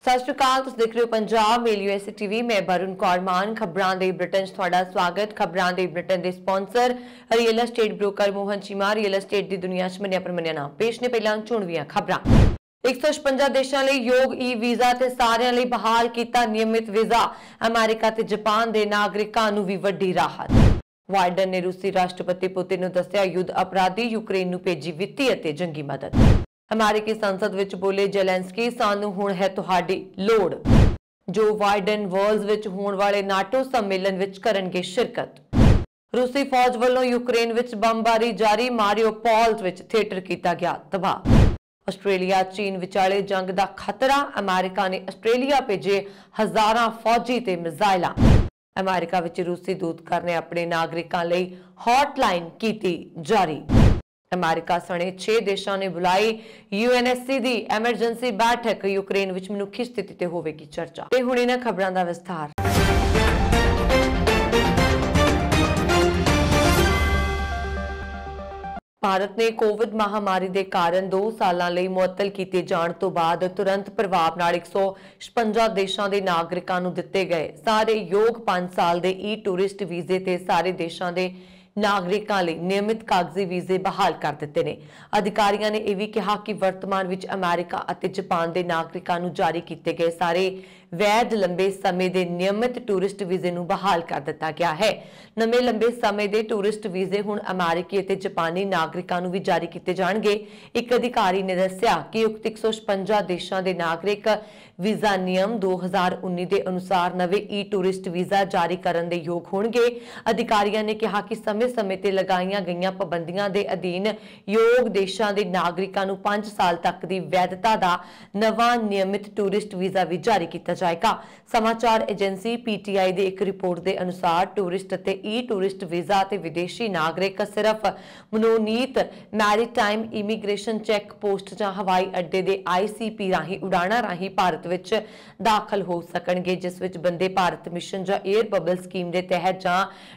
सत श्री अकाल, तुसीं देख रहे हो पंजाब मेल यूएसए टीवी। मैं वरुण कौर मान। खबरां दे ब्रिटेन च तुहाडा स्वागत। खबरां दे ब्रिटेन दे sponsor real estate broker Mohan Cheema. Real estate दी दुनिया च मन्निया परमन्निया नाम पेश ने। पहलां चुणवीआं खबरां। 156 देशां लई योग ई वीज़ा ते सारिआं लई बहाल कीता नियमित वीज़ा। अमेरिका ते जापान दे नागरिकां नूं वी वड्डी राहत। बाइडन ने रूसी राष्ट्रपति पुतिन नूं दस्सिआ युद्ध अपराधी, यूक्रेन नूं भेजी वित्ती अते जंगी मदद। अमेरिकी संसद विच बोले जेलेंस्की, सानू हुण है तुहाडी लोड़। जो बाइडन वर्ल्ड्स विच होण वाले नाटो सम्मेलन विच करनगे शिरकत। रूसी फौज वालों यूक्रेन विच बमबारी जारी, मारियोपोल विच थिएटर कीता गया तबाह। आस्ट्रेलिया चीन विचाले जंग दा खतरा, अमेरिका ने आस्ट्रेलिया भेजे हजारां फौजी ते मिसाइलां। अमेरिका विच रूसी दूतघर ने अपने नागरिकां लई हॉटलाइन कीती जारी। अमेरिका सने 6 देशों ने बुलाई यूएनएससी दी एमरजेंसी बैठक। यूक्रेन विच मनुखी स्थिति ते होवेगी चर्चा। ते हुण इन्हां खबरां दा विस्तार। भारत ने कोविड महामारी के कारण 2 सालों लई मुअत्तल किए जाने तो बाद तुरंत प्रभाव नाल 156 देशों के नागरिकों को दिते गए सारे योग 5 साल के ई टूरिस्ट वीजे ते सारे देशों के नागरिकों लिए नियमित कागजी वीजे बहाल कर दिते ने। अधिकारियों ने यह भी कहा कि वर्तमान विच अमेरिका और जापान के नागरिकों को जारी किए गए सारे वैध लंबे समय के नियमित टूरिस्ट वीजे नूं बहाल कर दिता गया है। नवे लंबे समय के टूरिस्ट वीजे हुण अमेरिकी और जापानी नागरिकों को भी जारी किए जाएंगे। एक अधिकारी ने दस्सिया कि उक्त 156 देशों के नागरिक वीजा नियम 2019 के अनुसार नवे ई टूरिस्ट वीजा जारी करने के योग होंगे। अधिकारियों ने कहा कि समय समय ते लगाईਆਂ गईਆਂ पाबंदियां के अधीन योग देशों के नागरिकों को 5 साल तक की वैधता का नवा नियमित टूरिस्ट वीजा भी जारी किया जाएगा। समाचार एजेंसी पीटीआई की एक रिपोर्ट के अनुसार टूरिस्ट ते ई टूरिस्ट वीजा ते विदेशी नागरिक सिर्फ मनोनीत मैरीटाइम इमीग्रेशन चैक पोस्ट या हवाई अड्डे के आईसीपी राही उड़ाणा राही भारत विच दाखिल हो सकणगे, जिस विच वंदे भारत मिशन या एयर बबल स्कीम के तहत या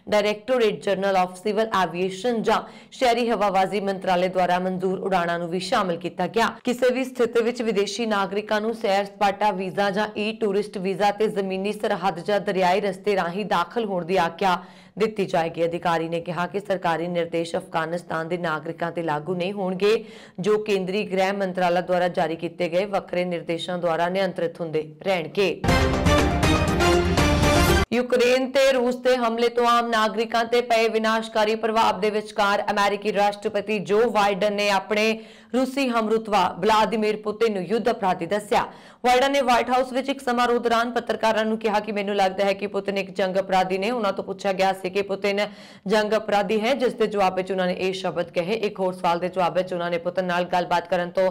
डायरैक्टोरेट जनरल ऑफ सिविल एविएशन या शहरी हवाबाजी मंत्रालय द्वारा मंजूर उड़ाणा नूं भी शामिल किया गया। किसी भी स्थिति विच विदेशी नागरिकों को सैर सपाटा वीजा या ई टूरिस्ट वीजा ते जमीनी सरहद या दरियाई रस्ते राही दाखिल होने की आख्या दी जाएगी। अधिकारी ने कहा कि सरकारी निर्देश अफगानिस्तान के नागरिकों ते लागू नहीं होंगे, जो केंद्रीय गृह मंत्रालय द्वारा जारी किए गए वक्रे निर्देशों द्वारा नियंत्रित होंदे रहणगे। यूक्रेन ते रूस के हमले तो आम नागरिकों ते पए विनाशकारी प्रभाव के विचकार अमेरिकी राष्ट्रपति जो बाइडन ने अपने रूसी हमरुतवा व्लादिमीर पुतिन नूं युद्ध अपराधी दस्सिआ। बाइडन ने व्हाइट हाउस विच एक समारोह दौरान पत्रकारों को कहा कि मैनूं लगता है कि पुतिन एक जंग अपराधी ने। उन्हां तों पूछा गया सी कि पुतिन जंग अपराधी है, जिसके जवाब में उन्होंने यह शब्द कहे। एक होर सवाल के जवाब में उन्होंने पुतिन नाल गलबात करन तो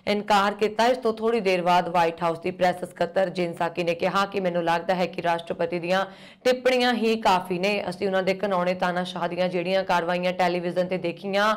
इनकार किया। इस तो थोड़ी देर बाद व्हाइट हाउस की प्रैस सकत्तर जेन साकी ने कहा कि मैनूं लगता है कि राष्ट्रपति दीआं टिप्पणियां ही काफ़ी ने। असीं उन्हां दे घिनौणे तानाशाह दीआं जिहड़ियां कार्रवाइयां टैलीविजन ते देखियां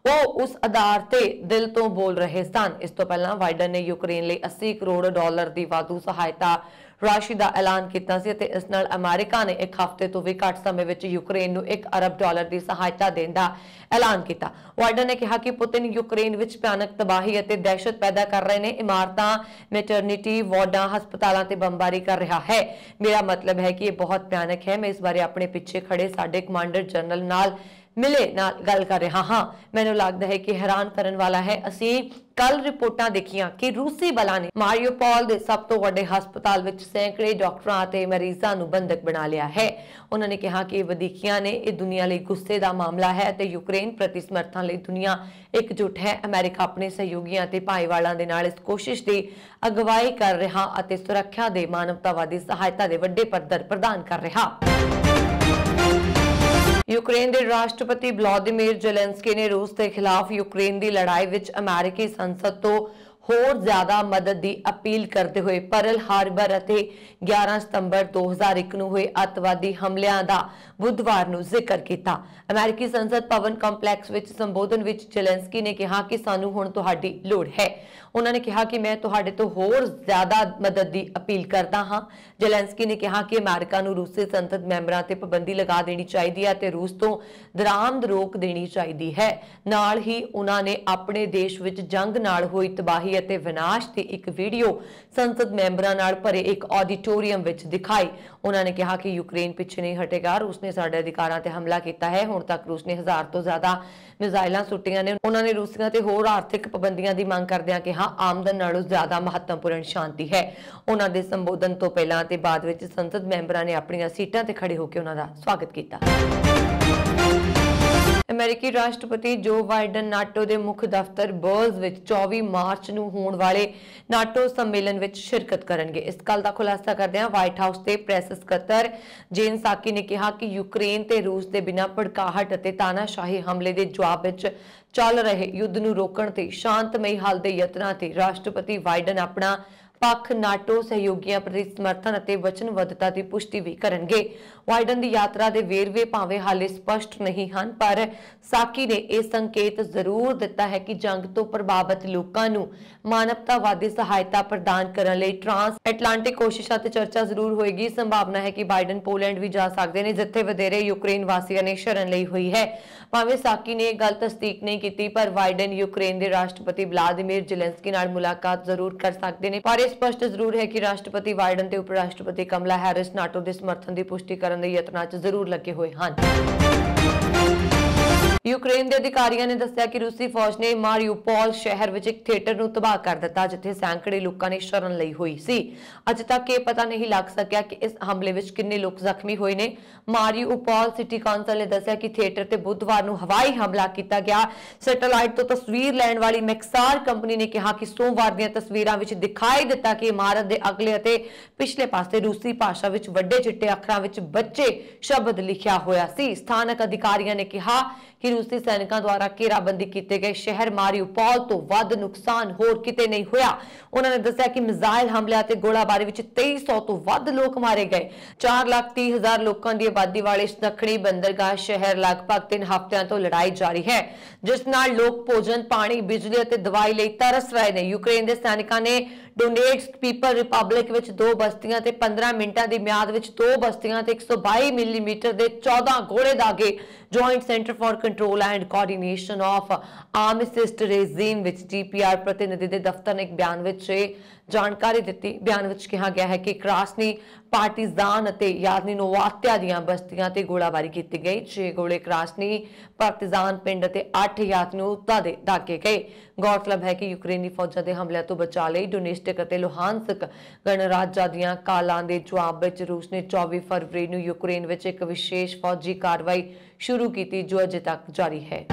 वो उस आधार ते दिल तो बोल रहे सन। इस तो पहला बाइडन ने यूक्रेन लिए $80 करोड़ की वाधू सहायता राशि का ऐलान किया सी ते इस नाल अमेरिका ने एक हफ्ते तो भी घट समय में यूक्रेन नूं $1 अरब की सहायता देने का ऐलान किया। बाइडन ने कहा कि पुतिन यूक्रेन विच भयानक तबाही और दहशत पैदा कर रहे हैं। इमारतां, मैटरनिटी वार्डां, हस्पतालों से बमबारी कर रहा है। मेरा मतलब है कि यह बहुत भयानक है। मैं इस बारे अपने पिछे खड़े साडे कमांडर जनरल नाल मिले नाल गल कर रहा हाँ। मैनूं लगता है कि हैरान करने वाला है, असीं कल रिपोर्टां देखियां कि रूसी बलां ने मारियोपोल के सब तो वड्डे हस्पताल विच सैकड़े डॉक्टरां ते मरीजां नूं बंधक बना लिया है। उन्होंने कहा कि वधीकियां ने यह दुनिया लई गुस्से का मामला है ते यूक्रेन प्रति समर्थन लई दुनिया एकजुट है। अमेरिका अपने सहयोगियों ते भाईवालां दे नाल इस कोशिश की अगवाई कर रहा अते सुरक्षा दे मानवतावादी सहायता दे वड्डे पद्धर प्रदान कर रहा। यूक्रेन के राष्ट्रपति व्लादिमीर जेलेंस्की ने रूस के खिलाफ यूक्रेन की लड़ाई विच अमेरिकी संसद तो होर ज्यादा मदद की अपील करते हुए पर्ल हार्बर और 11 सितंबर 2001 नूं हुए अतवादी हमलियां का बुधवार नूं जिक्र किया। अमेरिकी संसद भवन कंपलैक्स विच संबोधन विच जेलेंस्की ने कहा कि सानू हुण तुहाडी लोड़ है। उन्होंने कहा कि मैं तुहाडे तो होर ज्यादा मदद की अपील करता हाँ। जेलेंस्की ने कहा कि अमेरिका नूं रूसी संसद मैंबरां ते पाबंदी लगा देनी चाहिए है ते रूस तो दरामद रोक देनी चाहिए है। नाल ही उन्होंने अपने देश विच जंग नाल होई तबाही अते विनाश की एक वीडियो संसद मैंबरां नाल भरे एक ऑडिटोरीयम विच दिखाई। उन्होंने कहा कि यूक्रेन पिछे नहीं हटेगा, रूस ने साडे अधिकारां ते हमला किया है। हुण तक रूस ने 1000 तो ज्यादा मिसाइलां सुट्टियां ने। उन्होंने रूसियां ते होर आर्थिक पाबंदियां की मांग करदिआं कहा आमदन नालों ज्यादा महत्वपूर्ण शांति है। उन्होंने दे संबोधन तो पहलां ते बाद विच संसद मैंबरां ने अपणियां सीटां ते खड़े होकर उन्हां दा स्वागत किया। अमेरिकी राष्ट्रपति जो बाइडन नाटो के मुख्य दफ्तर बर्ज विच 24 मार्च नूं होण वाले नाटो सम्मेलन विच शिरकत करनगे। इस गल का खुलासा करदिआं व्हाइट हाउस के प्रेस सकत्तर जेन साकी ने कहा कि यूक्रेन ते रूस के बिना भड़काहट अते तानाशाही हमले के जवाब विच चल रहे युद्ध नूं रोकण ते शांतमई हल के यत्नां ते राष्ट्रपति बाइडन अपना पक्ष नाटो सहयोगियों प्रति समर्थन और वचनबद्धता की पुष्टि भी करेंगे। बाइडन की यात्रा के वेरवे भावें हाले स्पष्ट नहीं हैं, पर साकी ने यह संकेत जरूर दिता है कि जंग तो प्रभावित लोगों को मानवतावादी सहायता प्रदान करने लई ट्रांस एटलांटिक कोशिशों ते चर्चा जरूर होएगी। संभावना है कि बाइडन पोलैंड भी जा सकते हैं, जिथे वधेरे यूक्रेन वासियों ने शरण ली हुई है। भावें साकी ने यह गल तस्दीक नहीं की, पर बाइडन यूक्रेन के राष्ट्रपति व्लादिमीर जेलेंस्की नाल मुलाकात जरूर कर सकते हैं। पर स्पष्ट जरूर है कि राष्ट्रपति बाइडन ते उपराष्ट्रपति कमला हैरिस नाटो के समर्थन की पुष्टि करने के यत्नां च जरूर लगे हुए हैं। यूक्रेन के अधिकारियों ने दस्सिया कि रूसी फौज ने मारिउपोल शहर विच एक थिएटर नूं तबाह कर दिता, जिथे सैकड़े लोगों ने शरण ली हुई सी। अजे तक ये पता नहीं लग सकिया कि इस हमले विच किन्ने लोग जख्मी हुए ने। मारिउपोल सिटी काउंसिल ने दस्सिया कि थिएटर ते बुधवार नूं हवाई हमला किया गया। सैटेलाइट तो तस्वीर लैण वाली मैक्सार कंपनी ने कहा कि सोमवार दी तस्वीरां विच दिखाई दिता कि इमारत के अगले अते पिछले पासे रूसी भाषा विच वड्डे चिट्टे अखरां विच बच्चे शब्द लिखिया होया सी। स्थानक अधिकारियों ने कहा कि रूसी सैनिकों द्वारा घेराबंदी किए गए शहर मारिउपोल तो वध नुकसान होर किते नहीं होया। उन्होंने दस्सिया कि मिसाइल हमले ते गोलाबारी विच 2300 तो वध लोग मारे गए। 4,30,000 लोगों की आबादी वाले इस दक्षिणी बंदरगाह शहर लगभग 3 हफ्तियां तो लड़ाई जारी है, जिस नाल लोग भोजन, पानी, बिजली और दवाई लई तरस रहे हैं। यूक्रेन के सैनिकों ने डोनेट्स्क पीपल रिपब्लिक विच 2 बस्तियां ते 15 मिनटां की म्याद विच 2 बस्तियां ते 122 मिलीमीटर के 14 गोले दागे। Joint centre for control and coordination of armistice regime विच जीपीआर प्रतिनिधि के दफ्तर ने एक बयान विच जानकारी दी। बयान विच कहा गया है कि क्रासनी पार्टीजान अते याजनी नोवात्या दीआं बस्तियां ते गोलाबारी की गई। 6 गोले क्रासनी पार्टीजान पिंड अते 8 याजनूता दे दागे गए। गौरतलब है कि यूक्रेनी फौजां दे हमलिਆਂ ਤੋਂ बचा लई डोनेस्टिक अते लुहानस्क गणराज्यां दीआं कालां दे जवाब विच रूस ने 24 फरवरी नूं यूक्रेन विच एक विशेष फौजी कार्रवाई शुरू की, जो अजे तक जारी है।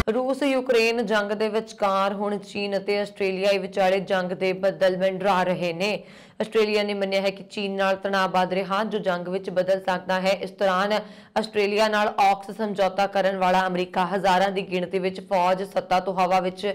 रूस यूक्रेन जंग दे विचकार हुण चीन अते आस्ट्रेलिया विचाले जंग दे बदल मंडरा रहे ने। आस्ट्रेलिया ने मन्निया है कि चीन नाल तनाव वध रहा, जो जंग विच बदल सकता है। इस दौरान आस्ट्रेलिया नाल ऑक्स समझौता करन वाला अमरीका हज़ारां दी गिणती विच फौज, सत्ता तो हवा विच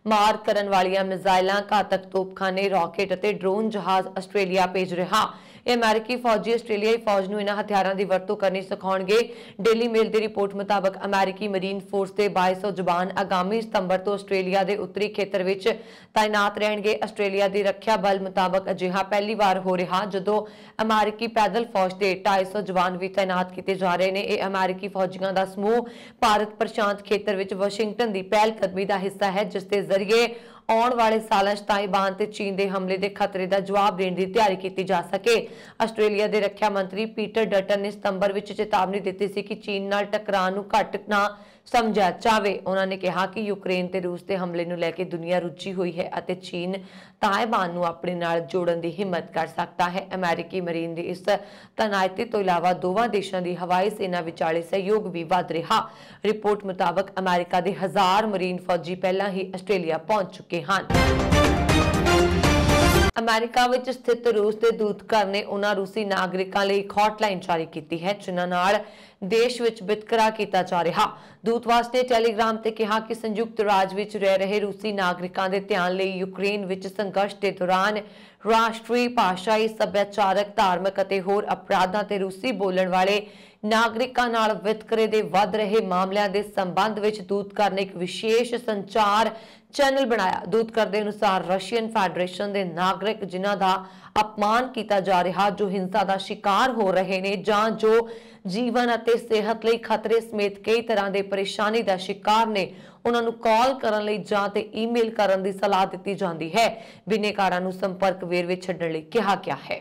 मार करन वालियां मिसाइलां, घातक तोपखाने, रॉकेट अते ड्रोन जहाज आस्ट्रेलिया भेज रहा। ਇਹ ਅਮਰੀਕੀ फौजी ਆਸਟ੍ਰੇਲੀਆਈ फौज ਨੂੰ ਇਹਨਾਂ ਹਥਿਆਰਾਂ ਦੀ ਵਰਤੋਂ ਕਰਨੀ ਸਿਖਾਉਣਗੇ। ਡੇਲੀ ਮੇਲ ਦੀ ਰਿਪੋਰਟ ਮੁਤਾਬਕ ਅਮਰੀਕੀ ਮਰੀਨ ਫੋਰਸ ਦੇ 2200 ਜਵਾਨ ਆਗਾਮੀ ਸਤੰਬਰ ਤੋਂ ਆਸਟ੍ਰੇਲੀਆ ਦੇ ਉੱਤਰੀ ਖੇਤਰ ਵਿੱਚ ਤਾਇਨਾਤ ਰਹਿਣਗੇ। ਆਸਟ੍ਰੇਲੀਆ ਦੀ ਰੱਖਿਆ ਬਲ ਮੁਤਾਬਕ ਅਜਿਹਾ ਪਹਿਲੀ ਵਾਰ ਹੋ ਰਿਹਾ ਜਦੋਂ ਅਮਰੀਕੀ ਪੈਦਲ ਫੌਜ ਦੇ 250 ਜਵਾਨ ਵੀ ਤਾਇਨਾਤ ਕੀਤੇ ਜਾ ਰਹੇ ਨੇ। ਇਹ ਅਮਰੀਕੀ ਫੌਜੀਆਂ ਦਾ ਸਮੂਹ ਭਾਰਤ ਪ੍ਰਸ਼ਾਂਤ ਖੇਤਰ ਵਿੱਚ ਵਾਸ਼ਿੰਗਟਨ ਦੀ ਪਹਿਲ ਕਦਮੀ ਦਾ ਹਿੱਸਾ ਹੈ, ਜਿਸ ਦੇ ਜ਼ਰੀਏ आने वाले सालों ताइवान ते चीन के हमले के खतरे का जवाब देने की तैयारी की जा सके। आस्ट्रेलिया के रक्षा मंत्री पीटर डटन ने सितंबर में चेतावनी दी थी कि चीन नाल टकराव नूं घट ना समझा जाए। उन्होंने कहा कि यूक्रेन ते रूस के हमले नूं लैके दुनिया रुझी हुई है अते चीन ताइवान नूं अपने नाल जोड़न की हिम्मत कर सकता है। अमेरिकी मरीन की इस तैनाती तो इलावा दोवां देशों की हवाई सेना विचाले सहयोग भी वध रहा। रिपोर्ट मुताबक अमेरिका के 1000 मरीन फौजी पहला ही आस्ट्रेलिया पहुंच चुके हैं। अमेरिका विच स्थित रूस के दूतघर ने उन्हां रूसी नागरिकों लिए एक हॉटलाइन जारी की है, जिन्हां नाल ਦੇਸ਼ ਵਿੱਚ ਵਿਤਕਰਾ ਕੀਤਾ ਜਾ ਰਿਹਾ। ਦੂਤਵਾਸ ਨੇ ਟੈਲੀਗ੍ਰਾਮ ਤੇ ਕਿਹਾ ਕਿ ਸੰਯੁਕਤ ਰਾਜ ਵਿੱਚ ਰਹਿ ਰਹੇ ਰੂਸੀ ਨਾਗਰਿਕਾਂ ਦੇ ਧਿਆਨ ਲਈ ਯੂਕਰੇਨ ਵਿੱਚ ਸੰਘਰਸ਼ ਦੇ ਦੌਰਾਨ ਰਾਸ਼ਟਰੀ, ਭਾਸ਼ਾਈ, ਸੱਭਿਆਚਾਰਕ, ਧਾਰਮਿਕ ਅਤੇ ਹੋਰ ਅਪਰਾਧਾਂ ਤੇ ਰੂਸੀ ਬੋਲਣ ਵਾਲੇ ਨਾਗਰਿਕਾਂ ਨਾਲ ਵਿਤਕਰੇ ਦੇ ਵੱਧ ਰਹੇ ਮਾਮਲਿਆਂ ਦੇ ਸੰਬੰਧ ਵਿੱਚ ਦੂਤਘਰ ਨੇ ਇੱਕ ਵਿਸ਼ੇਸ਼ ਸੰਚਾਰ ਚੈਨਲ ਬਣਾਇਆ। ਦੂਤਘਰ ਦੇ ਅਨੁਸਾਰ ਰਸ਼ੀਅਨ ਫੈਡਰੇਸ਼ਨ ਦੇ ਨਾਗਰਿਕ ਜਿਨ੍ਹਾਂ ਦਾ ਅਪਮਾਨ ਕੀਤਾ ਜਾ ਰਿਹਾ, ਜੋ ਹਿੰਸਾ ਦਾ ਸ਼ਿਕਾਰ ਹੋ ਰਹੇ ਨੇ ਜਾਂ ਜੋ ਜੀਵਨ ਅਤੇ ਸਿਹਤ ਲਈ ਖਤਰੇ ਸਮੇਤ ਕਈ ਤਰ੍ਹਾਂ ਦੇ ਪਰੇਸ਼ਾਨੀ ਦਾ ਸ਼ਿਕਾਰ ਨੇ, ਉਹਨਾਂ ਨੂੰ ਕਾਲ ਕਰਨ ਲਈ ਜਾਂ ਤੇ ਈਮੇਲ ਕਰਨ ਦੀ ਸਲਾਹ ਦਿੱਤੀ ਜਾਂਦੀ ਹੈ। ਬਿਨੇਕਾਰਾਂ ਨੂੰ ਸੰਪਰਕ ਵੇਰਵੇ ਛੱਡਣ ਲਈ ਕਿਹਾ ਗਿਆ ਹੈ।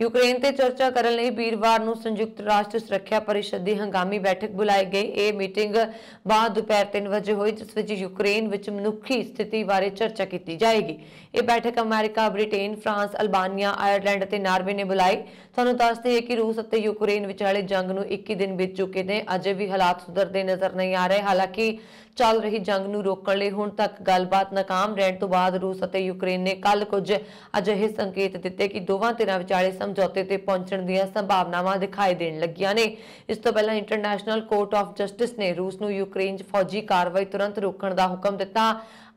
यूक्रेन ਤੇ ਚਰਚਾ ਕਰਨ ਲਈ ਵੀਰਵਾਰ ਨੂੰ ਸੰਯੁਕਤ ਰਾਸ਼ਟਰ ਸੁਰੱਖਿਆ ਪਰਿਸ਼ਦ ਦੀ ਹੰਗਾਮੀ ਬੈਠਕ ਬੁਲਾਈ ਗਈ। ਇਹ ਮੀਟਿੰਗ ਬਾਅਦ ਦੁਪਹਿਰ 3 ਵਜੇ ਹੋਈ, ਜਿਸ ਵਿੱਚ ਯੂਕਰੇਨ ਵਿੱਚ ਮਨੁੱਖੀ ਸਥਿਤੀ ਬਾਰੇ ਚਰਚਾ ਕੀਤੀ ਜਾਏਗੀ। ਇਹ ਬੈਠਕ America, Britain, France, Albania, Ireland ਅਤੇ ਨਾਰਵੇ ਨੇ ਬੁਲਾਈ। ਤੁਹਾਨੂੰ ਦੱਸਦੇ ਹਾਂ ਕਿ ਰੂਸ ਅਤੇ ਯੂਕਰੇਨ ਵਿਚਾਲੇ ਜੰਗ ਨੂੰ 21 ਦਿਨ ਬੀਤ ਚੁੱਕੇ ਨੇ। ਅਜੇ ਵੀ ਹਾਲਾਤ ਸੁਧਰਦੇ ਨਜ਼ਰ ਨਹੀਂ ਆ ਰਹੇ। ਹਾਲਾਂਕਿ ਚੱਲ ਰਹੀ ਜੰਗ ਨੂੰ ਰੋਕਣ ਲਈ ਹੁਣ ਤੱਕ ਗੱਲਬਾਤ ਨਾਕਾਮ ਰਹਿਣ ਤੋਂ ਬਾਅਦ ਰੂਸ ਅਤੇ ਯੂਕਰੇਨ ਨੇ ਕੱਲ ਕੁਝ ਅਜਿਹੇ ਸੰਕੇਤ ਦਿੱਤੇ ਕਿ ਦੋਵਾਂ ਧਿਰਾਂ ਵਿਚਾਲੇ ਸਮਝੌਤੇ ਤੇ ਪਹੁੰਚਣ ਦੀਆਂ ਸੰਭਾਵਨਾਵਾਂ ਦਿਖਾਈ ਦੇਣ ਲੱਗੀਆਂ ਨੇ। ਇਸ ਤੋਂ ਪਹਿਲਾਂ ਇੰਟਰਨੈਸ਼ਨਲ ਕੋਰਟ ਆਫ ਜਸਟਿਸ ਨੇ ਰੂਸ ਨੂੰ ਯੂਕਰੇਨ 'ਚ ਫੌਜੀ ਕਾਰਵਾਈ ਤੁਰੰਤ ਰੋਕਣ ਦਾ ਹੁਕਮ ਦਿੱਤਾ।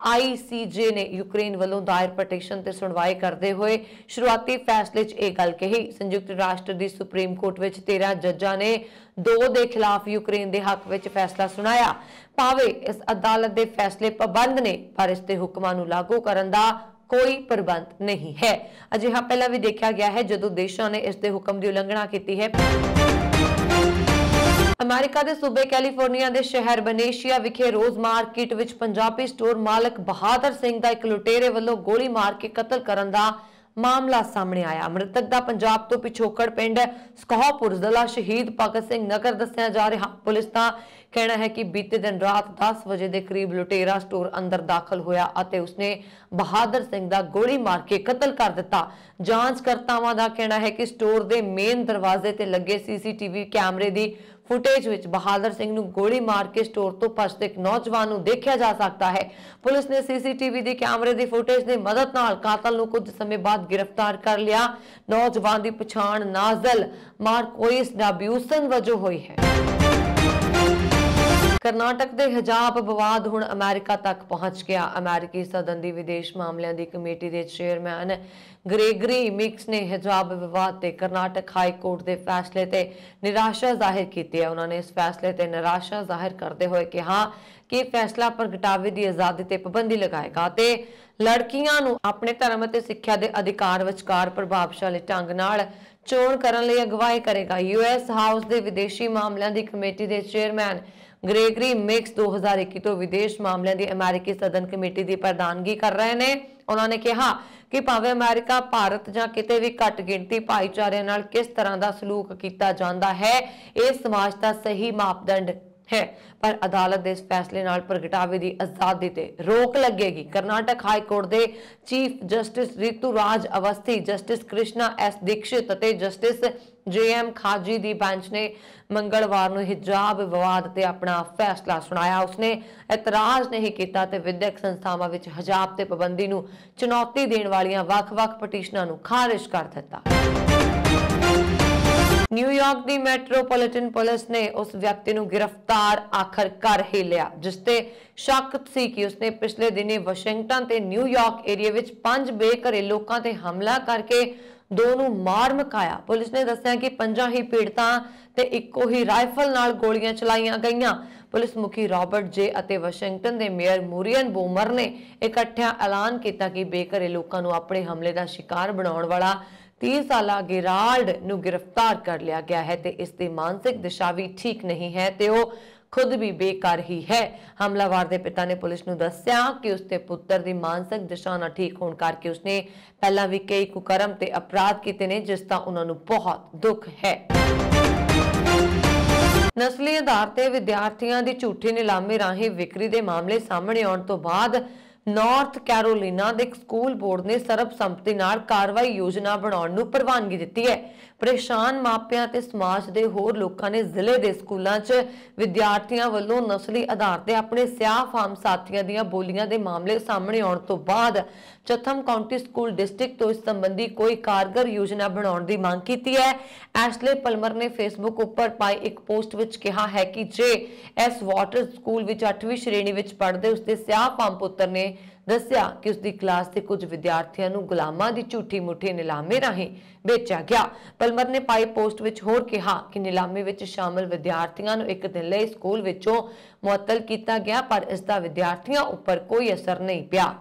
ICJ ਨੇ ਯੂਕਰੇਨ ਵੱਲੋਂ ਦਾਇਰ ਪਟੀਸ਼ਨ ਤੇ ਸੁਣਵਾਈ ਕਰਦੇ ਹੋਏ ਸ਼ੁਰੂਆਤੀ ਫੈਸਲੇ 'ਚ ਇਹ ਗੱਲ ਕਹੀ। ਸੰਯੁਕਤ ਰਾਸ਼ਟਰ ਦੀ ਸੁਪਰੀਮ ਕੋਰਟ ਵਿੱਚ 13 ਜੱਜਾਂ ਨੇ 2 ਦੇ ਖਿਲਾਫ ਯੂਕਰੇਨ ਦੇ ਹੱਕ ਵਿੱਚ ਫੈਸਲਾ ਸੁਣਾਇਆ। ਭਾਵੇਂ ਇਸ ਅਦਾਲਤ ਦੇ ਫੈਸਲੇ ਪਾਬੰਦ ਨੇ, ਪਰ ਇਸ ਦੇ ਹੁਕਮਾਂ ਨੂੰ ਲਾਗੂ ਕਰਨ ਦਾ ਕੋਈ ਪ੍ਰਬੰਧ ਨਹੀਂ ਹੈ। ਅਜਿਹਾ ਪਹਿਲਾਂ ਵੀ ਦੇਖਿਆ ਗਿਆ ਹੈ ਜਦੋਂ ਦੇਸ਼ਾਂ ਨੇ ਇਸ ਦੇ ਹੁਕਮ ਦੀ ਉਲੰਘਣਾ ਕੀਤੀ ਹੈ। ਅਮਰੀਕਾ ਦੇ ਸੂਬੇ ਕੈਲੀਫੋਰਨੀਆ ਦੇ ਸ਼ਹਿਰ ਬਨੇਸ਼ੀਆ ਵਿਖੇ ਰੋਜ਼ ਮਾਰਕੀਟ ਵਿੱਚ ਪੰਜਾਬੀ ਸਟੋਰ ਮਾਲਕ ਬਹਾਦਰ ਸਿੰਘ ਦਾ ਇੱਕ ਲੁਟੇਰੇ ਵੱਲੋਂ ਗੋਲੀ ਮਾਰ ਕੇ ਕਤਲ ਕਰਨ ਦਾ ਮਾਮਲਾ ਸਾਹਮਣੇ ਆਇਆ। ਮ੍ਰਿਤਕ ਦਾ ਪੰਜਾਬ ਤੋਂ ਪਿਛੋਕੜ ਪਿੰਡ ਸਕੋਹਪੁਰ ਜ਼ਿਲ੍ਹਾ ਸ਼ਹੀਦ ਭਗਤ ਸਿੰਘ ਨਗਰ ਦੱਸਿਆ ਜਾ ਰਿਹਾ। ਪੁਲਿਸ ਦਾ ਕਹਿਣਾ ਹੈ ਕਿ ਬੀਤੇ ਦਿਨ ਰਾਤ 10 ਵਜੇ ਦੇ ਕਰੀਬ ਲੁਟੇਰਾ ਸਟੋਰ ਅੰਦਰ ਦਾਖਲ ਹੋਇਆ ਅਤੇ ਉਸਨੇ ਬਹਾਦਰ ਸਿੰਘ ਦਾ ਗੋਲੀ ਮਾਰ ਕੇ ਕਤਲ ਕਰ ਦਿੱਤਾ। ਜਾਂਚਕਰਤਾਵਾਂ ਦਾ ਕਹਿਣਾ ਹੈ ਕਿ ਸਟੋਰ ਦੇ ਮੇਨ ਦਰਵਾਜ਼ੇ ਤੇ ਲੱਗੇ CCTV ਕੈਮਰੇ ਦੀ ਫੁਟੇਜ ਵਿੱਚ ਬਹਾਦਰ ਸਿੰਘ ਨੂੰ ਗੋਲੀ ਮਾਰ ਕੇ ਸਟੋਰ ਤੋਂ ਭੱਜਦੇ ਇੱਕ ਨੌਜਵਾਨ ਨੂੰ ਦੇਖਿਆ ਜਾ ਸਕਦਾ ਹੈ। ਪੁਲਿਸ ਨੇ CCTV ਦੀ ਕੈਮਰੇ ਦੀ ਫੁਟੇਜ ਦੀ ਮਦਦ ਨਾਲ ਕਾਤਲ ਨੂੰ ਕੁਝ ਸਮੇਂ ਬਾਅਦ ਗ੍ਰਿਫਤਾਰ ਕਰ ਲਿਆ। ਨੌਜਵਾਨ ਦੀ ਪਛਾਣ ਨਾਜ਼ਲ ਮਾਰਕੋਇਸ ਡਾਬਿਊਸਨ ਵਜੋਂ ਹੋਈ ਹੈ। ਕਰਨਾਟਕ ਦੇ ਹਿਜਾਬ ਵਿਵਾਦ ਹੁਣ ਅਮਰੀਕਾ ਤੱਕ ਪਹੁੰਚ ਗਿਆ। ਅਮਰੀਕੀ ਸਦਨ ਦੀ ਵਿਦੇਸ਼ ਮਾਮਲਿਆਂ ਦੀ ਕਮੇਟੀ ਦੇ ਚੇਅਰਮੈਨ ਗ੍ਰੇਗਰੀ ਮਿਕਸ ਨੇ ਹਿਜਾਬ ਵਿਵਾਦ ਤੇ ਕਰਨਾਟਕ ਹਾਈ ਕੋਰਟ ਦੇ ਫੈਸਲੇ ਤੇ ਨਿਰਾਸ਼ਾ ਜ਼ਾਹਿਰ ਕੀਤੀ ਹੈ। ਉਹਨਾਂ ਨੇ ਇਸ ਫੈਸਲੇ ਤੇ ਨਿਰਾਸ਼ਾ ਜ਼ਾਹਿਰ ਕਰਦੇ ਹੋਏ ਕਿਹਾ ਕਿ ਫੈਸਲਾ ਪ੍ਰਗਟਾਵੇ ਦੀ ਆਜ਼ਾਦੀ ਤੇ ਪਾਬੰਦੀ ਲਗਾਏਗਾ ਤੇ ਲੜਕੀਆਂ ਨੂੰ ਆਪਣੇ ਧਰਮ ਅਤੇ ਸਿੱਖਿਆ ਦੇ ਅਧਿਕਾਰ ਵਿਚਕਾਰ ਪ੍ਰਭਾਵਸ਼ਾਲੀ ਢੰਗ ਨਾਲ ਚੋਣ ਕਰਨ ਲਈ ਅਗਵਾਈ ਕਰੇਗਾ। US ਹਾਊਸ ਦੇ ਵਿਦੇਸ਼ੀ ਮਾਮਲਿਆਂ ਦੀ ਕਮੇਟੀ ਦੇ ਚੇਅਰਮੈਨ ਗ੍ਰੇਗਰੀ ਮਿਕਸ 2021 ਤੋਂ ਵਿਦੇਸ਼ ਮਾਮਲਿਆਂ ਦੀ ਅਮਰੀਕੀ ਸਦਨ ਕਮੇਟੀ ਦੀ ਪ੍ਰਧਾਨਗੀ ਕਰ ਰਹੇ ਨੇ। ਉਹਨਾਂ ਨੇ ਕਿਹਾ ਕਿ ਭਾਵੇਂ ਅਮਰੀਕਾ, ਭਾਰਤ ਜਾਂ ਕਿਤੇ ਵੀ ਘੱਟ ਗਿਣਤੀ ਭਾਈਚਾਰਿਆਂ ਨਾਲ ਕਿਸ ਤਰ੍ਹਾਂ ਦਾ ਸਲੂਕ ਕੀਤਾ ਜਾਂਦਾ ਹੈ, ਇਹ ਸਮਾਜ ਦਾ ਸਹੀ ਮਾਪਦੰਡ ਹੈ, ਪਰ ਅਦਾਲਤ ਦੇ ਇਸ ਫੈਸਲੇ ਨਾਲ ਪ੍ਰਗਟਾਵੇ ਦੀ ਆਜ਼ਾਦੀ ਤੇ ਰੋਕ ਲੱਗੇਗੀ। ਕਰਨਾਟਕ ਹਾਈ ਕੋਰਟ ਦੇ ਚੀਫ ਜਸਟਿਸ ਰੀਤੂ ਰਾਜ ਅਵਸਥੀ, ਜਸਟਿਸ ਕ੍ਰਿਸ਼ਨਾ S ਦੀਕਸ਼ਿਤ ਅਤੇ ਜਸਟਿਸ JM ਖਾਜੀ ਦੀ ਬੈਂਚ ਨੇ ਮੰਗਲਵਾਰ ਨੂੰ ਹਿਜਾਬ ਵਿਵਾਦ ਤੇ ਆਪਣਾ ਫੈਸਲਾ ਸੁਣਾਇਆ। ਉਸਨੇ ਇਤਰਾਜ਼ ਨਹੀਂ ਕੀਤਾ ਤੇ ਵਿਦਿਅਕ ਸੰਸਥਾਵਾਂ ਵਿੱਚ ਹਿਜਾਬ ਤੇ ਪਾਬੰਦੀ ਨੂੰ ਚੁਣੌਤੀ ਦੇਣ ਵਾਲੀਆਂ ਵੱਖ-ਵੱਖ ਪਟੀਸ਼ਨਾਂ ਨੂੰ ਖਾਰਿਜ ਕਰ ਦਿੱਤਾ। ਨਿਊਯਾਰਕ ਦੀ ਮੈਟਰੋਪੋਲੀਟਨ ਪੁਲਿਸ ਨੇ ਉਸ ਵਿਅਕਤੀ ਨੂੰ ਗ੍ਰਿਫਤਾਰ ਆਖਰ ਕਰ ਹੀ ਲਿਆ ਜਿਸ ਤੇ ਸ਼ੱਕ ਸੀ ਕਿ ਉਸਨੇ ਪਿਛਲੇ ਦਿਨੀ ਵਾਸ਼ਿੰਗਟਨ ਤੇ ਨਿਊਯਾਰਕ ਏਰੀਆ ਵਿੱਚ 5 ਬੇਘਰੇ ਲੋਕਾਂ ਤੇ ਹਮਲਾ ਕਰਕੇ 2 ਨੂੰ ਮਾਰ ਮੁਕਾਇਆ। ਪੁਲਿਸ ਨੇ ਦੱਸਿਆ ਕਿ 5 ਹੀ ਪੀੜਤਾਂ ਤੇ ਇੱਕੋ ਹੀ ਰਾਈਫਲ ਨਾਲ ਗੋਲੀਆਂ ਚਲਾਈਆਂ ਗਈਆਂ। ਪੁਲਿਸ ਮੁਖੀ ਰਾਬਰਟ ਜੇ ਅਤੇ ਵਾਸ਼ਿੰਗਟਨ ਦੇ ਮੇਅਰ ਮੁਰੀਅਨ ਬੋਮਰ ਨੇ ਇਕੱਠਿਆਂ ਐਲਾਨ ਕੀਤਾ ਕਿ ਬੇਘਰੇ ਲੋਕਾਂ ਨੂੰ ਆਪਣੇ ਹਮਲੇ ਦਾ ਸ਼ਿਕਾਰ ਬਣਾਉਣ ਵਾਲਾ 30 ਸਾਲਾ ਗੇਰਾਲਡ ਨੂੰ ਗ੍ਰਿਫਤਾਰ ਕਰ ਲਿਆ ਗਿਆ ਹੈ ਤੇ ਇਸ ਦੀ ਮਾਨਸਿਕ ਦਿਸ਼ਾ ਵੀ ਠੀਕ ਨਹੀਂ ਹੈ ਤੇ ਉਹ ਖੁਦ ਵੀ ਬੇਕਾਰ ਹੀ ਹੈ। ਹਮਲਾਵਰ ਦੇ ਪਿਤਾ ਨੇ ਪੁਲਿਸ ਨੂੰ ਦੱਸਿਆ ਕਿ ਉਸਦੇ ਪੁੱਤਰ ਦੀ ਮਾਨਸਿਕ ਦਿਸ਼ਾ ਨਾ ਠੀਕ ਹੋਣ ਕਰਕੇ ਉਸਨੇ ਪਹਿਲਾਂ ਵੀ ਕਈ ਕੁਕਰਮ ਤੇ ਅਪਰਾਧ ਕੀਤੇ ਨੇ ਜਿਸ ਦਾ ਉਹਨਾਂ ਨੂੰ ਬਹੁਤ ਦੁੱਖ ਹੈ। ਨਸਲੀ ਆਧਾਰ ਤੇ ਵਿਦਿਆਰਥੀਆਂ ਦੀ ਝੂਠੀ ਨਿਲਾਮੀ ਰਾਹੀਂ ਵਿਕਰੀ ਦੇ ਮਾਮਲੇ ਸਾਹਮਣੇ ਆਉਣ ਤੋਂ ਬਾਅਦ ਨਾਰਥ ਕੈਰੋਲੀਨਾ ਦੇ ਸਕੂਲ ਬੋਰਡ ਨੇ ਸਰਬਸੰਮਤੀ ਨਾਲ ਕਾਰਵਾਈ ਯੋਜਨਾ ਬਣਾਉਣ ਨੂੰ ਪ੍ਰਵਾਨਗੀ ਦਿੱਤੀ ਹੈ। ਪਰੇਸ਼ਾਨ ਮਾਪਿਆਂ ਤੇ ਸਮਾਜ ਦੇ ਹੋਰ ਲੋਕਾਂ ਨੇ ਜ਼ਿਲ੍ਹੇ ਦੇ ਸਕੂਲਾਂ 'ਚ ਵਿਦਿਆਰਥੀਆਂ ਵੱਲੋਂ ਨਸਲੀ ਆਧਾਰ ਤੇ ਆਪਣੇ ਸਿਆਹ-ਫਾਮ ਸਾਥੀਆਂ ਦੀਆਂ ਬੋਲੀਆਂ ਦੇ ਮਾਮਲੇ ਸਾਹਮਣੇ ਆਉਣ ਤੋਂ ਬਾਅਦ ਚਥਮ ਕਾਉਂਟੀ ਸਕੂਲ ਡਿਸਟ੍ਰਿਕਟ ਤੋਂ ਇਸ ਸੰਬੰਧੀ ਕੋਈ ਕਾਰਗਰ ਯੋਜਨਾ ਬਣਾਉਣ ਦੀ ਮੰਗ ਕੀਤੀ ਹੈ। ਐਸ਼ਲੇ ਪਲਮਰ ਨੇ ਫੇਸਬੁੱਕ ਉੱਪਰ ਪਾਈ ਇੱਕ ਪੋਸਟ ਵਿੱਚ ਕਿਹਾ ਹੈ ਕਿ ਜੇ ਐਸ ਵਾਟਰ ਸਕੂਲ ਵਿੱਚ 8ਵੀਂ ਸ਼੍ਰੇਣੀ ਵਿੱਚ ਪੜ੍ਹਦੇ ਉਸਦੇ ਸਿਆਹ-ਫਾਮ ਪੁੱਤਰ ਨੇ ਦੱਸਿਆ ਕਿ ਉਸਦੀ ਕਲਾਸ ਦੇ ਕੁਝ ਵਿਦਿਆਰਥੀਆਂ ਨੂੰ ਗੁਲਾਮਾਂ ਦੀ ਝੂਠੀ ਮੁੱਠੀ ਨਿਲਾਮੀ ਰਾਹੀਂ ਵੇਚਿਆ ਗਿਆ। ਪਲਮਰ ਨੇ ਪਾਈ ਪੋਸਟ ਵਿੱਚ ਹੋਰ ਕਿਹਾ ਕਿ ਨਿਲਾਮੀ ਵਿੱਚ ਸ਼ਾਮਲ ਵਿਦਿਆਰਥੀਆਂ ਨੂੰ ਇੱਕ ਦਿਨ ਲਈ ਸਕੂਲ ਵਿੱਚੋਂ ਮੁਅੱਤਲ ਕੀਤਾ ਗਿਆ, ਪਰ ਇਸ ਦਾ ਵਿਦਿਆਰਥੀਆਂ ਉੱਪਰ ਕੋਈ ਅਸਰ ਨਹੀਂ ਪਿਆ।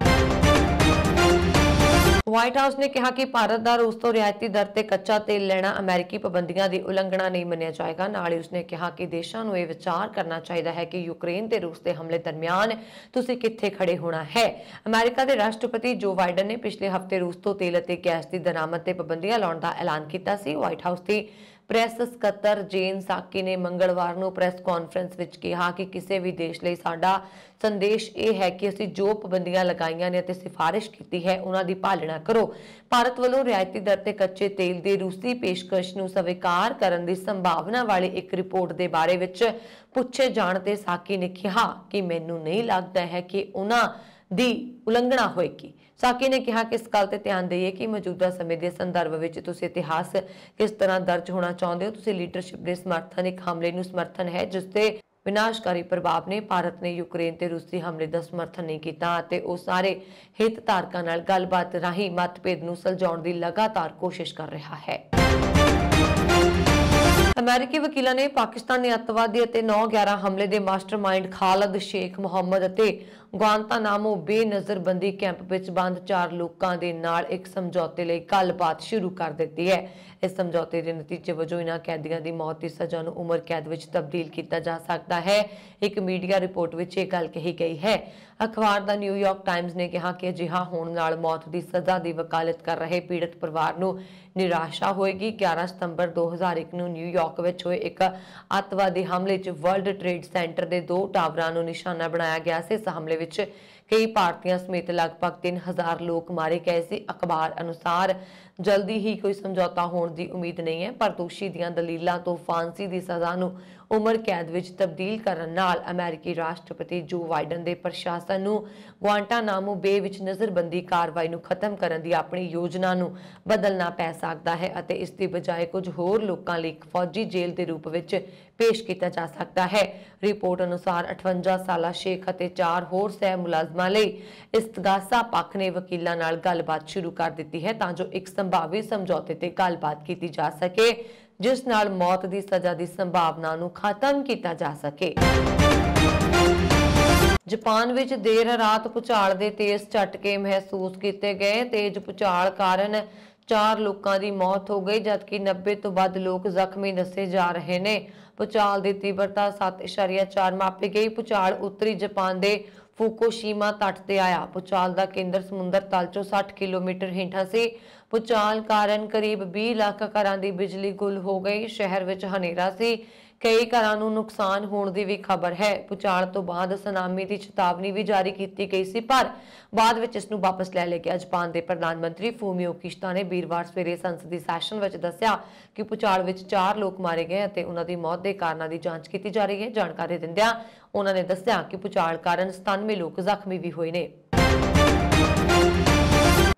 ਵਾਈਟ ਹਾਊਸ ਨੇ ਕਿਹਾ ਕਿ ਭਾਰਤ ਦਾ ਰੂਸ ਤੋਂ ਰਿਆਇਤੀ ਦਰ ਤੇ ਕੱਚਾ ਤੇਲ ਲੈਣਾ ਅਮਰੀਕੀ ਪਾਬੰਦੀਆਂ ਦੀ ਉਲੰਘਣਾ ਨਹੀਂ ਮੰਨਿਆ ਜਾਏਗਾ। ਨਾਲ ਹੀ ਉਸਨੇ ਕਿਹਾ ਕਿ ਦੇਸ਼ਾਂ ਨੂੰ ਇਹ ਵਿਚਾਰ ਕਰਨਾ ਚਾਹੀਦਾ ਹੈ ਕਿ ਯੂਕਰੇਨ ਤੇ ਰੂਸ ਦੇ ਹਮਲੇ ਦਰਮਿਆਨ ਤੁਸੀਂ ਕਿੱਥੇ ਖੜੇ ਹੋਣਾ ਹੈ। ਅਮਰੀਕਾ ਦੇ ਰਾਸ਼ਟਰਪਤੀ ਜੋ ਬਾਈਡਨ ਨੇ ਪਿਛਲੇ ਹਫ਼ਤੇ ਰੂਸ ਤੋਂ ਤੇਲ ਅਤੇ ਗੈਸ ਦੀ ਦਰਾਮਦ ਤੇ ਪਾਬੰਦੀਆਂ ਲਾਉਣ ਦਾ ਐਲਾਨ ਕੀਤਾ ਸੀ। ਵਾਈਟ ਹਾਊਸ ਦੀ ਪ੍ਰੈਸ ਸਕੱਤਰ ਜੇਨ ਸਾਕੀ ਨੇ ਮੰਗਲਵਾਰ ਨੂੰ ਪ੍ਰੈਸ ਕਾਨਫਰੰਸ ਵਿੱਚ ਕਿਹਾ ਕਿ ਕਿਸੇ ਵੀ ਦੇਸ਼ ਲਈ ਸਾਡਾ ਸੰਦੇਸ਼ ਇਹ ਹੈ ਕਿ ਅਸੀਂ ਜੋ ਪਾਬੰਦੀਆਂ ਲਗਾਈਆਂ ਨੇ ਅਤੇ ਸਿਫਾਰਿਸ਼ ਕੀਤੀ ਹੈ ਉਹਨਾਂ ਦੀ ਪਾਲਣਾ ਕਰੋ। ਭਾਰਤ ਵੱਲੋਂ ਰਿਆਇਤੀ ਦਰ ਤੇ ਕੱਚੇ ਤੇਲ ਦੀ ਰੂਸੀ ਪੇਸ਼ਕਸ਼ ਨੂੰ ਸਵੀਕਾਰ ਕਰਨ ਦੀ ਸੰਭਾਵਨਾ ਵਾਲੀ ਇੱਕ ਰਿਪੋਰਟ ਦੇ ਬਾਰੇ ਵਿੱਚ ਪੁੱਛੇ ਜਾਣ ਤੇ ਸਾਕੀ ਨੇ ਕਿਹਾ ਕਿ ਮੈਨੂੰ ਨਹੀਂ ਲੱਗਦਾ ਹੈ ਕਿ ਉਹਨਾਂ ਦੀ ਉਲੰਘਣਾ ਹੋਏਗੀ। ਸਾਕੀ ਨੇ ਕਿਹਾ ਕਿ ਇਸ ਗੱਲ ਤੇ ਧਿਆਨ ਦੇਈਏ ਕਿ ਮੌਜੂਦਾ ਸਮੇਂ ਦੇ ਸੰਦਰਭ ਵਿੱਚ ਤੁਸੀਂ ਇਤਿਹਾਸ ਕਿਸ ਤਰ੍ਹਾਂ ਦਰਜ ਹੋਣਾ ਚਾਹੁੰਦੇ ਹੋ। ਤੁਸੀਂ ਲੀਡਰਸ਼ਿਪ ਦੇ ਸਮਰਥਨ ਇੱਕ ਹਮਲੇ ਨੂੰ ਸਮਰਥਨ ਹੈ ਜਿਸ ਦੇ ਵਿਨਾਸ਼ਕਾਰੀ ਪ੍ਰਭਾਵ ਨੇ। ਭਾਰਤ ਨੇ ਯੂਕਰੇਨ ਤੇ ਰੂਸੀ ਹਮਲੇ ਦਾ ਸਮਰਥਨ ਨਹੀਂ ਕੀਤਾ ਅਤੇ ਉਹ ਸਾਰੇ ਹਿੱਤ ਧਾਰਕਾਂ ਨਾਲ ਗੱਲਬਾਤ ਰਾਹੀਂ ਮਤਭੇਦ ਨੂੰ ਸੁਲਝਾਉਣ ਦੀ ਲਗਾਤਾਰ ਕੋਸ਼ਿਸ਼ ਕਰ ਰਿਹਾ ਹੈ। ਅਮਰੀਕੀ ਵਕੀਲਾਂ ਨੇ ਪਾਕਿਸਤਾਨੀ ਅੱਤਵਾਦੀ ਅਤੇ 9/11 ਹਮਲੇ ਦੇ ਮਾਸਟਰਮਾਈਂਡ ਖਾਲਦ ਸ਼ੇਖ ਮੁਹੰਮਦ ਅਤੇ ਗੁਆਂਤਾਨਾਮੋ ਬੇਨਜ਼ਰਬੰਦੀ ਕੈਂਪ ਵਿੱਚ ਬੰਦ 4 ਲੋਕਾਂ ਦੇ ਨਾਲ ਇੱਕ ਸਮਝੌਤੇ ਲਈ ਗੱਲਬਾਤ ਸ਼ੁਰੂ ਕਰ ਦਿੱਤੀ ਹੈ। ਇਸ ਸਮਝੌਤੇ ਦੇ ਨਤੀਜੇ ਵਜੋਂ ਇਨ੍ਹਾਂ ਕੈਦੀਆਂ ਦੀ ਮੌਤ ਦੀ ਸਜ਼ਾ ਨੂੰ ਉਮਰ ਕੈਦ ਵਿੱਚ ਤਬਦੀਲ ਕੀਤਾ ਜਾ ਸਕਦਾ ਹੈ। ਇੱਕ ਮੀਡੀਆ ਰਿਪੋਰਟ ਵਿੱਚ ਇਹ ਗੱਲ ਕਹੀ ਗਈ ਹੈ। ਅਖਬਾਰ ਦਾ ਨਿਊਯਾਰਕ ਟਾਈਮਜ਼ ਨੇ ਕਿਹਾ ਕਿ ਅਜਿਹਾ ਹੋਣ ਨਾਲ ਮੌਤ ਦੀ ਸਜ਼ਾ ਦੀ ਵਕਾਲਤ ਕਰ ਰਹੇ ਪੀੜਤ ਪਰਿਵਾਰ ਨੂੰ ਨਿਰਾਸ਼ਾ ਹੋਏਗੀ। 11 ਸਤੰਬਰ 2001 ਨੂੰ ਨਿਊਯਾਰਕ ਵਿੱਚ ਹੋਏ ਇੱਕ ਅੱਤਵਾਦੀ ਹਮਲੇ 'ਚ ਵਰਲਡ ਟ੍ਰੇਡ ਸੈਂਟਰ ਦੇ 2 ਟਾਵਰਾਂ ਨੂੰ ਨਿਸ਼ਾਨਾ ਬਣਾਇਆ ਗਿਆ ਸੀ। ਇਸ ਹਮਲੇ ਵਿੱਚ ਕਈ ਭਾਰਤੀਆਂ ਸਮੇਤ ਲਗਭਗ 3000 ਲੋਕ ਮਾਰੇ ਗਏ ਸੀ। ਅਖਬਾਰ ਅਨੁਸਾਰ ਜਲਦੀ ਹੀ ਕੋਈ ਸਮਝੌਤਾ ਹੋਣ ਦੀ ਉਮੀਦ ਨਹੀਂ ਹੈ, ਪਰ ਦੋਸ਼ੀ ਦੀਆਂ ਦਲੀਲਾਂ ਤੋਂ ਫਾਂਸੀ ਦੀ ਸਜ਼ਾ ਨੂੰ ਉਮਰ ਕੈਦ ਵਿੱਚ ਤਬਦੀਲ ਕਰਨ ਨਾਲ ਅਮਰੀਕੀ ਰਾਸ਼ਟਰਪਤੀ ਜੋ ਬਾਈਡਨ ਦੇ ਪ੍ਰਸ਼ਾਸਨ ਨੂੰ ਗੁਆਂਟਾਨਾਮੋ ਬੇ ਵਿੱਚ ਨਜ਼ਰਬੰਦੀ ਕਾਰਵਾਈ ਨੂੰ ਖਤਮ ਕਰਨ ਦੀ ਆਪਣੀ ਯੋਜਨਾ ਨੂੰ ਬਦਲਣਾ ਪੈ ਸਕਦਾ ਹੈ ਅਤੇ ਇਸ ਦੀ ਬਜਾਏ ਕੁਝ ਹੋਰ ਲੋਕਾਂ ਲਈ ਇੱਕ ਫੌਜੀ ਜੇਲ੍ਹ ਦੇ ਰੂਪ ਵਿੱਚ ਪੇਸ਼ ਕੀਤਾ ਜਾ ਸਕਦਾ ਹੈ। ਰਿਪੋਰਟ ਅਨੁਸਾਰ 58 ਸਾਲਾ ਸ਼ੇਖ ਅਤੇ 4 ਹੋਰ ਸਹਿ ਮੁਲਾਜ਼ਮਾਂ ਲਈ ਇਸਤਗਾਸਾ ਪੱਖ ਨੇ ਵਕੀਲਾਂ ਨਾਲ ਗੱਲਬਾਤ ਸ਼ੁਰੂ ਕਰ ਦਿੱਤੀ ਹੈ ਤਾਂ ਜੋ ਇੱਕ ਸੰਭਾਵੀ ਸਮਝੌਤੇ ਤੇ ਗੱਲਬਾਤ ਕੀਤੀ ਜਾ ਸਕੇ ਜਿਸ ਨਾਲ ਮੌਤ ਦੀ ਸਜ਼ਾ ਦੀ ਸੰਭਾਵਨਾ ਨੂੰ ਖਤਮ ਕੀਤਾ ਜਾ ਸਕੇ। ਜਾਪਾਨ ਵਿੱਚ ਦੇਰ ਰਾਤ ਭੂਚਾਲ ਦੇ ਤੇਜ਼ ਝਟਕੇ ਮਹਿਸੂਸ ਕੀਤੇ ਗਏ। ਤੇਜ਼ ਭੂਚਾਲ ਕਾਰਨ 4 ਲੋਕਾਂ ਦੀ ਮੌਤ ਹੋ ਗਈ ਜਦਕਿ 90 ਤੋਂ ਵੱਧ ਲੋਕ ਜ਼ਖਮੀ ਦੱਸੇ ਜਾ ਰਹੇ ਨੇ। ਭੂਚਾਲ ਦੀ ਤੀਬਰਤਾ 7.4 ਮਾਪੀ ਗਈ। ਭੂਚਾਲ ਉੱਤਰੀ ਜਾਪਾਨ ਦੇ ਫੂਕੂਸ਼ੀਮਾ ਤੱਟ ਤੇ ਆਇਆ। ਭੂਚਾਲ ਦਾ ਕੇਂਦਰ ਸਮੁੰਦਰ ਤਲ ਚੋਂ 60 ਕਿਲੋਮੀਟਰ ਹੇਠਾਂ ਸੀ। ਭੂਚਾਲ ਕਾਰਨ ਕਰੀਬ 20 ਲੱਖ ਘਰਾਂ ਦੀ ਬਿਜਲੀ ਗੁੱਲ ਹੋ ਗਈ। ਸ਼ਹਿਰ ਵਿੱਚ ਹਨੇਰਾ ਸੀ। ਕਈ ਘਰਾਂ ਨੂੰ ਨੁਕਸਾਨ ਹੋਣ ਦੀ ਵੀ ਖਬਰ ਹੈ। ਭੂਚਾਲ ਤੋਂ ਬਾਅਦ ਸੁਨਾਮੀ ਦੀ ਚੇਤਾਵਨੀ ਵੀ ਜਾਰੀ ਕੀਤੀ ਗਈ ਸੀ ਪਰ ਬਾਅਦ ਵਿੱਚ ਇਸ ਨੂੰ ਵਾਪਸ ਲੈ ਲਿਆ ਗਿਆ। ਜਾਪਾਨ ਦੇ ਪ੍ਰਧਾਨ ਮੰਤਰੀ ਫੂਮੀਓ ਕਿਸ਼ਿਦਾ ਨੇ ਵੀਰਵਾਰ ਸਵੇਰੇ ਸੰਸਦੀ ਸੈਸ਼ਨ ਵਿੱਚ ਦੱਸਿਆ ਕਿ ਭੂਚਾਲ ਵਿੱਚ 4 ਲੋਕ ਮਾਰੇ ਗਏ ਅਤੇ ਉਹਨਾਂ ਦੀ ਮੌਤ ਦੇ ਕਾਰਨਾਂ ਦੀ ਜਾਂਚ ਕੀਤੀ ਜਾ ਰਹੀ ਹੈ। ਜਾਣਕਾਰੀ ਦਿੰਦਿਆਂ ਉਹਨਾਂ ਨੇ ਦੱਸਿਆ ਕਿ ਭੂਚਾਲ ਕਾਰਨ 97 ਲੋਕ ਜ਼ਖਮੀ ਵੀ ਹੋਏ ਨੇ।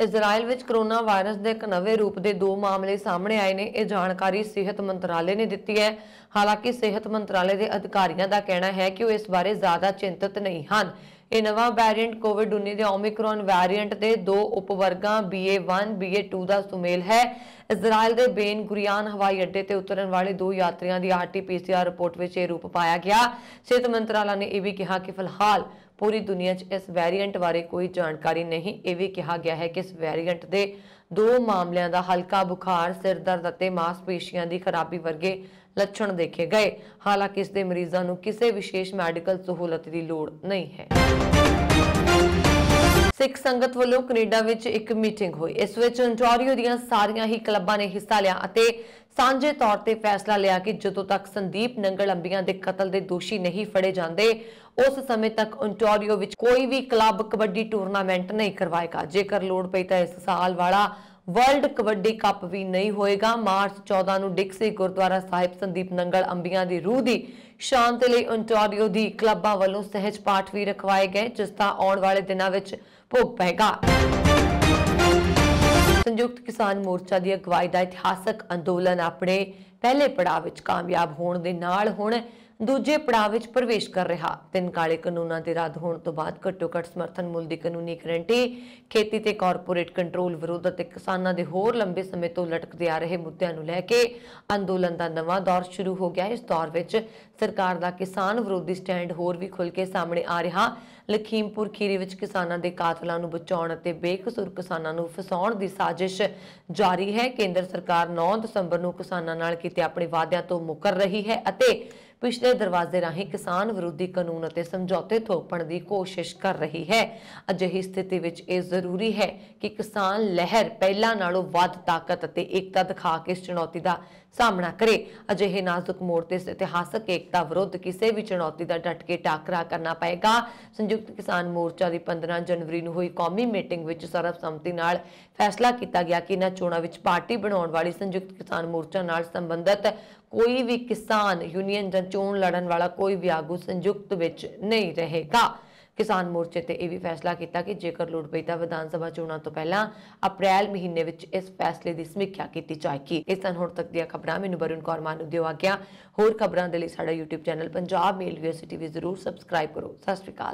ਇਜ਼ਰਾਈਲ ਵਿੱਚ ਕੋਰੋਨਾ ਵਾਇਰਸ ਦੇ ਇੱਕ ਨਵੇਂ ਰੂਪ ਦੇ 2 ਮਾਮਲੇ ਸਾਹਮਣੇ ਆਏ ਨੇ। ਇਹ ਜਾਣਕਾਰੀ ਸਿਹਤ ਮੰਤਰਾਲੇ ਨੇ ਦਿੱਤੀ ਹੈ। ਹਾਲਾਂਕਿ ਸਿਹਤ ਮੰਤਰਾਲੇ ਦੇ ਅਧਿਕਾਰੀਆਂ ਦਾ ਕਹਿਣਾ ਹੈ ਕਿ ਉਹ ਇਸ ਬਾਰੇ ਜ਼ਿਆਦਾ ਚਿੰਤਤ ਨਹੀਂ ਹਨ। ਇਹ ਨਵਾਂ ਵੈਰੀਐਂਟ ਕੋਵਿਡ-19 ਦੇ ਓਮਿਕਰੋਨ ਵੈਰੀਐਂਟ ਦੇ 2 ਉਪਵਰਗਾਂ BA.1 BA.2 ਦਾ ਸੁਮੇਲ ਹੈ। ਇਜ਼ਰਾਈਲ ਦੇ ਬੇਨ ਗੁਰੀਆਨ ਹਵਾਈ ਅੱਡੇ ਤੇ ਉਤਰਨ ਵਾਲੇ 2 ਯਾਤਰੀਆਂ ਦੀ RT-PCR ਰਿਪੋਰਟ ਵਿੱਚ ਇਹ ਰੂਪ ਪਾਇਆ ਗਿਆ। ਸਿਹਤ ਮੰਤਰਾਲਾ ਨੇ ਇਹ ਵੀ ਕਿਹਾ ਕਿ ਫਿਲਹਾਲ ਪੂਰੀ ਦੁਨੀਆ 'ਚ ਇਸ ਵੈਰੀਐਂਟ ਬਾਰੇ ਕੋਈ ਜਾਣਕਾਰੀ ਨਹੀਂ। ਇਹ ਵੀ ਕਿਹਾ ਗਿਆ ਹੈ ਕਿ ਇਸ ਵੈਰੀਐਂਟ ਦੇ 2 ਮਾਮਲਿਆਂ ਦਾ ਹਲਕਾ ਬੁਖਾਰ, ਸਿਰ ਦਰਦ ਅਤੇ ਮਾਸਪੇਸ਼ੀਆਂ ਦੀ ਖਰਾਬੀ ਵਰਗੇ ਲੱਛਣ ਦੇਖੇ ਗਏ। ਹਾਲਾਂਕਿ ਇਸ ਦੇ ਮਰੀਜ਼ਾਂ ਨੂੰ ਕਿਸੇ ਵਿਸ਼ੇਸ਼ ਮੈਡੀਕਲ ਸਹੂਲਤ ਦੀ ਲੋੜ ਨਹੀਂ ਹੈ। ਸਿੱਖ ਸੰਗਤ ਵੱਲੋਂ ਕੈਨੇਡਾ ਵਿੱਚ ਇੱਕ ਮੀਟਿੰਗ ਹੋਈ। ਇਸ ਵਿੱਚ ontario ਦੀਆਂ ਸਾਰੀਆਂ ਹੀ ਕਲੱਬਾਂ ਨੇ ਹਿੱਸਾ ਲਿਆ ਅਤੇ ਸਾਂਝੇ ਤੌਰ ਤੇ ਫੈਸਲਾ ਲਿਆ ਕਿ ਜਦੋਂ ਤੱਕ ਸੰਦੀਪ ਨੰਗਲ ਅੰਬੀਆਂ ਦੇ ਕਤਲ ਦੇ ਦੋਸ਼ੀ ਨਹੀਂ ਫੜੇ ਜਾਂਦੇ ਉਸ ਸਮੇਂ ਤੱਕ ontario ਵਿੱਚ ਕੋਈ ਵੀ ਕਲੱਬ ਕਬੱਡੀ ਟੂਰਨਾਮੈਂਟ ਨਹੀਂ ਕਰਵਾਏਗਾ। ਜੇਕਰ ਲੋੜ ਪਈ ਤਾਂ ਇਸ ਸਾਲ ਵਾਲਾ वर्ल्ड कबड्डी कप भी नहीं होएगा। मार्च 14 ਨੂੰ ਡਿਕਸੀ ਗੁਰਦੁਆਰਾ ਸਾਹਿਬ ਸੰਦੀਪ ਨੰਗਲ ਅੰਬੀਆਂ ਦੀ ਰੂਹ ਦੀ ਸ਼ਾਂਤੀ ਲਈ ਓਨਟਾਰੀਓ ਦੀ ਕਲੱਬਾਂ ਵੱਲੋਂ ਸਹਿਜ ਪਾਠ ਵੀ ਰਖਵਾਏ ਗਏ, ਜਿਸ ਦਾ ਆਉਣ ਵਾਲੇ ਦਿਨਾਂ ਵਿੱਚ ਭੋਗ ਪਏਗਾ। संयुक्त किसान मोर्चा की अगवाई का इतिहासक अंदोलन अपने पहले पड़ाव में कामयाब होने के नाल हुण दूजे पड़ाव में प्रवेश कर रहा। 3 काले कानूनों के रद्द होने तो बाद घट्टो घट्ट समर्थन मुल की कानूनी गारंटी, खेती ते कॉरपोरेट कंट्रोल विरोध और किसानों के होर लंबे समय तो लटकते आ रहे मुद्दों को लैके अंदोलन का नवा दौर शुरू हो गया। इस दौर में सरकार का किसान विरोधी स्टैंड होर भी खुल के सामने आ रहा। लखीमपुर खीरी विच किसानों के कातलों को बचाने ते बेकसूर किसानों को फसाउण की साजिश जारी है। केंद्र सरकार 9 दसंबर को किसानों नाल कीते अपने वादियां तो मुकर रही है अते पिछले दरवाजे राही किसान विरोधी कानून और समझौते थोपण की कोशिश कर रही है। अजिही स्थिति विच यह जरूरी है कि किसान लहर पहला नालों वध ताकत और एकता दिखा के इस चुनौती का सामना करे। अजिहे नाजुक मोड़ ते इतिहासक एकता विरुद्ध किसी भी चुनौती का डट के टाकरा करना पएगा। संयुक्त किसान मोर्चा की 15 जनवरी को हुई कौमी मीटिंग विच सर्वसम्मति नाल फैसला किया गया कि इन्हां चोणां विच पार्टी बनाउण वाली संयुक्त किसान मोर्चा नाल संबंधित कोई भी किसान यूनियन जां चोण लड़न वाला कोई भी आगू संयुक्त विच नहीं रहेगा। किसान मोर्चे ते यह भी फैसला किया कि जेकर लोड़ पई तां विधान सभा चोणां तो पहला अप्रैल महीने विच इस फैसले की समीक्षा की जाएगी। इस सन हुण तक दी खबरां मैनूं वरुण कौर मानू दिओ आ गया। होर खबरां दे लई साडा YouTube channel Punjab mail UST TV जरूर सबसक्राइब करो। सत श्री अकाल।